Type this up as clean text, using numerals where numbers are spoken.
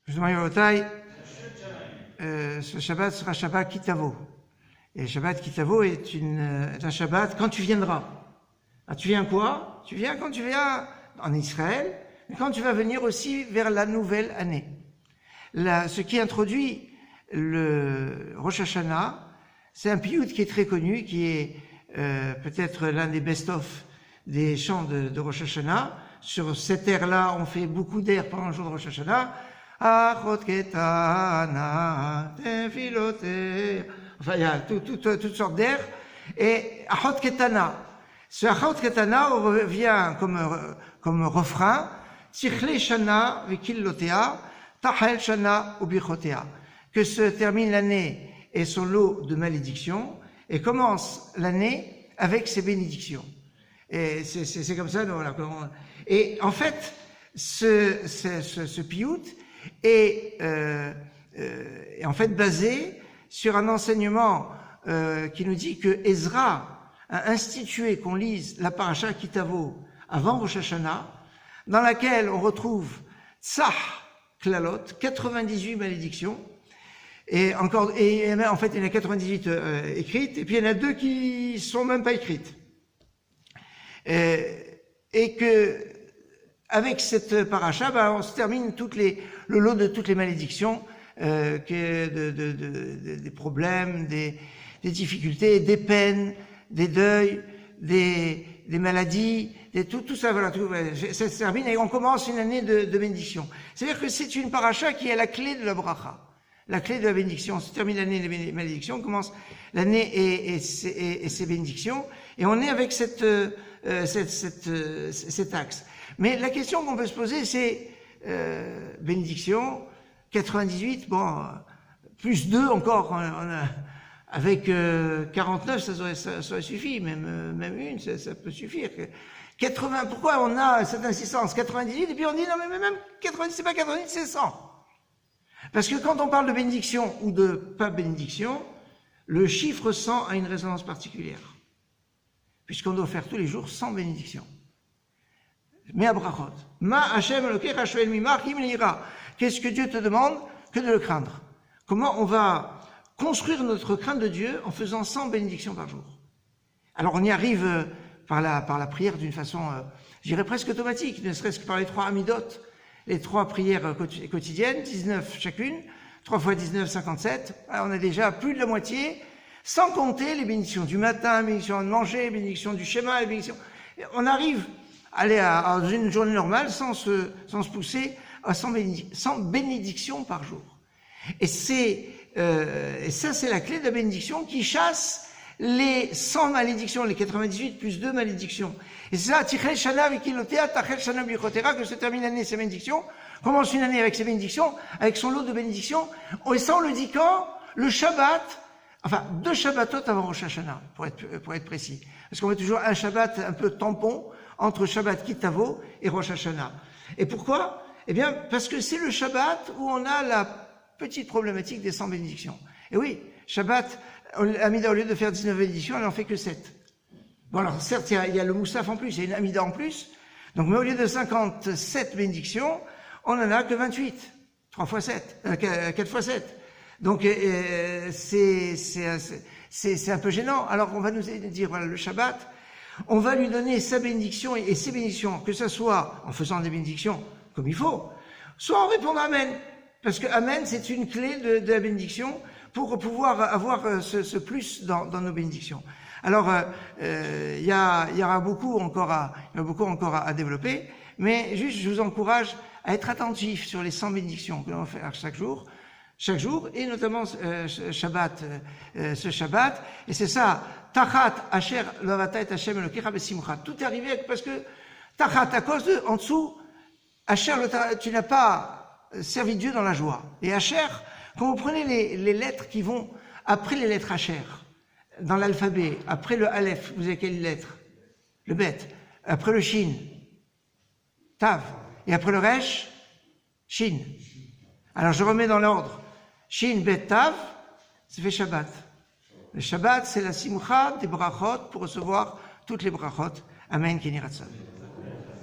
Justement, Yotai, ce Shabbat sera Shabbat Kitavo. Et Shabbat Kitavo est un Shabbat quand tu viendras. Ah, tu viens quoi? Tu viens quand tu viens en Israël, mais quand tu vas venir aussi vers la nouvelle année. Ce qui introduit le Rosh Hashanah, c'est un piyut qui est très connu, qui est peut-être l'un des best-of des chants de Rosh Hashanah. Sur cette air-là, on fait beaucoup d'air pendant le jour de Rosh Hashanah. Achot ketana, tefilote. Enfin, il y a toutes sortes d'air. Et Achot ketana. Ce Achot ketana revient comme refrain. Tichle shana vekillotea, tahel shana ubichotea. Que se termine l'année et son lot de malédictions, et commence l'année avec ses bénédictions. Et c'est comme ça. Voilà. Et en fait, ce piyut est en fait basé sur un enseignement qui nous dit que Ezra a institué qu'on lise la paracha Kitavo avant Rosh Hashanah, dans laquelle on retrouve Tzach Klalot, 98 malédictions, et en fait il y en a 98 écrites, et puis il y en a 2 qui sont même pas écrites. Et que avec cette paracha, on se termine le lot de toutes les malédictions, des problèmes, des difficultés, des peines, des deuils, des maladies, tout ça, voilà, ça se termine et on commence une année de bénédiction. C'est-à-dire que c'est une paracha qui est la clé de la bracha, la clé de la bénédiction. On se termine l'année des malédictions, on commence l'année et ses bénédictions, et on est avec cet axe. Mais la question qu'on peut se poser, c'est bénédiction, 98, plus 2 encore, avec 49, ça aurait suffi, même une, ça peut suffire. 80, pourquoi on a cette insistance 98, et puis on dit non mais même 90, c'est pas 90, c'est 100. Parce que quand on parle de bénédiction ou de pas bénédiction, le chiffre 100 a une résonance particulière. Puisqu'on doit faire tous les jours 100 bénédictions. Mais à brachot. Ma Hashem Elokecha shoel mimach im leira. Qu'est-ce que Dieu te demande? Que de le craindre. Comment on va construire notre crainte de Dieu en faisant 100 bénédictions par jour? Alors on y arrive par la prière d'une façon, je dirais presque automatique, ne serait-ce que par les 3 amidot, les 3 prières quotidiennes, 19 chacune, 3 fois 19, 57. Alors on a déjà plus de la moitié, sans compter les bénédictions du matin, les bénédictions de manger, les bénédictions du schéma, les bénédictions. On arrive à aller à une journée normale sans se pousser à 100 bénédictions par jour. Et ça, c'est la clé de la bénédiction qui chasse les 100 malédictions, les 98 plus 2 malédictions. Et c'est ça, Tichel Shana Vikilotea, Tachel Shana Bichotera, que se termine l'année ses bénédictions, commence une année avec ses bénédictions, avec son lot de bénédictions, et ça on le dit quand? Le Shabbat, enfin 2 Shabbatot avant Rosh Hashanah, pour être précis. Parce qu'on met toujours un Shabbat un peu tampon entre Shabbat Kitavo et Rosh Hashanah. Et pourquoi? Eh bien, parce que c'est le Shabbat où on a la petite problématique des 100 bénédictions. Et oui, Shabbat, Amida, au lieu de faire 19 bénédictions, elle n'en fait que 7. Bon, alors, certes, il y a le Moussaf en plus, il y a une Amida en plus. Donc, mais au lieu de 57 bénédictions, on n'en a que 28. 3 fois 7, 4 fois 7. Donc, c'est un peu gênant. Alors, on va nous dire, voilà, le Shabbat, on va lui donner sa bénédiction et ses bénédictions, que ce soit en faisant des bénédictions comme il faut, soit en répondant Amen. Parce que Amen, c'est une clé de la bénédiction pour pouvoir avoir ce plus dans nos bénédictions. Alors, il y aura beaucoup encore à développer, mais juste, je vous encourage à être attentif sur les 100 bénédictions que l'on va faire chaque jour, et notamment ce Shabbat. Et c'est ça, Tachat Asher Lavata et Hashem Elokecha Besimcha. Tout est arrivé parce que Tachat, à cause de, en dessous, Asher, tu n'as pas servi Dieu dans la joie. Et Asher, quand vous prenez les lettres qui vont après les lettres Asher, dans l'alphabet, après le Aleph, vous avez quelle lettre? Le Bet. Après le Shin, Tav. Et après le Resh, Shin. Alors je remets dans l'ordre. Shin, Bet, Tav, ça fait Shabbat. Le Shabbat, c'est la simcha des brachot pour recevoir toutes les brachot. Amen, Kenny Ratzon.